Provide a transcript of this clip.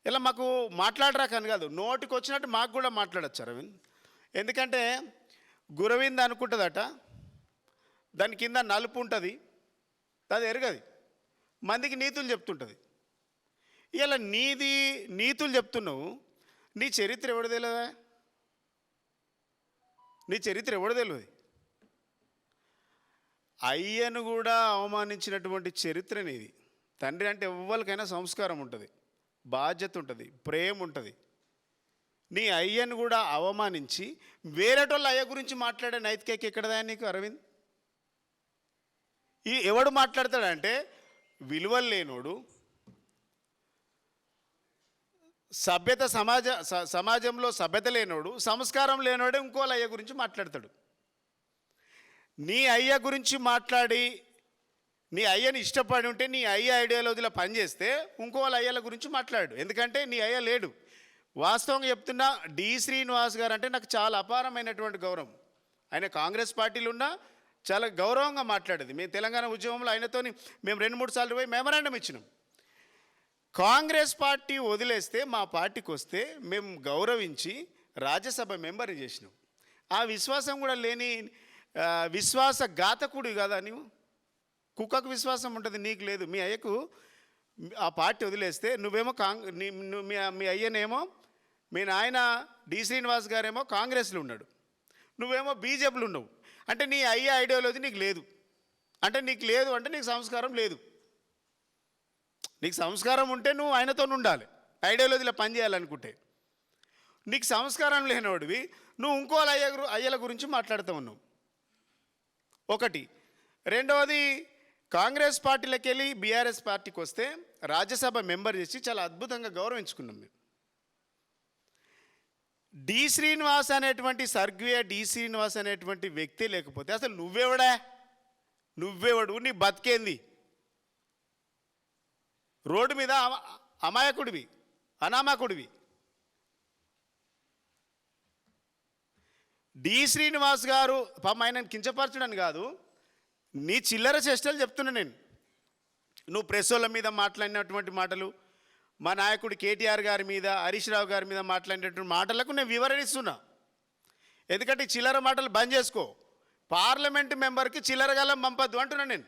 ఇలా మాకు మాట్లాడరాకని కాదు, నోటికి వచ్చినట్టు మాకు కూడా మాట్లాడచ్చు అరవింద్. ఎందుకంటే గురవింద అనుకుంటుందట, దాని కింద నలుపు ఉంటుంది, అది ఎరగది, మందికి నీతులు చెప్తుంటుంది. ఇలా నీతులు చెప్తున్నావు, నీ చరిత్ర ఎవడు తెలియదా? నీ చరిత్ర ఎవడు తెలియదు? అయ్యను కూడా అవమానించినటువంటి చరిత్ర నీది. తండ్రి అంటే ఎవ్వరికైనా సంస్కారం ఉంటుంది, బాధ్యత ఉంటుంది, ప్రేమ ఉంటుంది. నీ అయ్యను కూడా అవమానించి వేరేటోళ్ళ అయ్య గురించి మాట్లాడే నైతికత ఎక్కడదా నీకు అరవింద్? ఈ ఎవడు మాట్లాడతాడంటే విలువలు లేనోడు, సమాజంలో సభ్యత లేనోడు, సంస్కారం లేనోడే ఇంకోళ్ళ అయ్య గురించి మాట్లాడతాడు. నీ అయ్య గురించి మాట్లాడి నీ అయ్యని ఇష్టపడి ఉంటే, నీ అయ్య ఐడియాలజీలో పనిచేస్తే ఇంకోళ్ళ అయ్యల గురించి మాట్లాడు. ఎందుకంటే నీ అయ్య లేడు. వాస్తవంగా చెప్తున్నా, డి శ్రీనివాస్ గారు అంటే నాకు చాలా అపారమైనటువంటి గౌరవం. ఆయన కాంగ్రెస్ పార్టీలో ఉన్నా చాలా గౌరవంగా మాట్లాడేది. మేము తెలంగాణ ఉద్యమంలో ఆయనతో మేము 2-3 సార్లు పోయి మెమరాండం ఇచ్చినాం. కాంగ్రెస్ పార్టీ వదిలేస్తే మా పార్టీకి వస్తే మేము గౌరవించి రాజ్యసభ మెంబర్ని చేసినాం. ఆ విశ్వాసం కూడా లేని విశ్వాసఘాతకుడు కదా నీవు. కుక్కకు విశ్వాసం ఉంటుంది, నీకు లేదు. మీ అయ్యకు ఆ పార్టీ వదిలేస్తే నువ్వేమో మీ అయ్యనేమో, మీ నాయన డి శ్రీనివాస్ గారేమో కాంగ్రెస్లో ఉన్నాడు, నువ్వేమో బీజేపీలో ఉన్నావు. అంటే నీ అయ్య ఐడియాలజీ నీకు లేదు. అంటే నీకు లేదు అంటే నీకు సంస్కారం లేదు. నీకు సంస్కారం ఉంటే నువ్వు ఆయనతో ఉండాలి, ఐడియాలజీలో పనిచేయాలనుకుంటే. నీకు సంస్కారం లేనివాడివి నువ్వు ఇంకోళ్ళ అయ్యల గురించి మాట్లాడుతూ ఉన్నావు. ఒకటి. రెండవది, కాంగ్రెస్ పార్టీలోకి వెళ్ళి బీఆర్ఎస్ పార్టీకి వస్తే రాజ్యసభ మెంబర్ చేసి చాలా అద్భుతంగా గౌరవించుకున్నాం మేము. డి శ్రీనివాస్ అనేటువంటి స్వర్గీయ డి శ్రీనివాస్ అనేటువంటి వ్యక్తి లేకపోతే అసలు నువ్వెవడు, నీ బతికేంది? రోడ్డు మీద అమాయకుడివి, అనామకుడివి. డి శ్రీనివాస్ గారు పాపం ఆయనను కించపరచడని కాదు, నీ చిల్లర చేష్టలు చెప్తున్నా నేను. నువ్వు ప్రెస్ వాళ్ళ మీద మాట్లాడినటువంటి మాటలు, మా నాయకుడు కేటీఆర్ గారి మీద, హరీష్ రావు గారి మీద మాట్లాడినటువంటి మాటలకు నేను వివరణిస్తున్నా. ఎందుకంటే చిల్లర మాటలు బంద్ చేసుకో. పార్లమెంటు మెంబర్కి చిల్లరగలం పంపద్దు అంటున్నా నేను.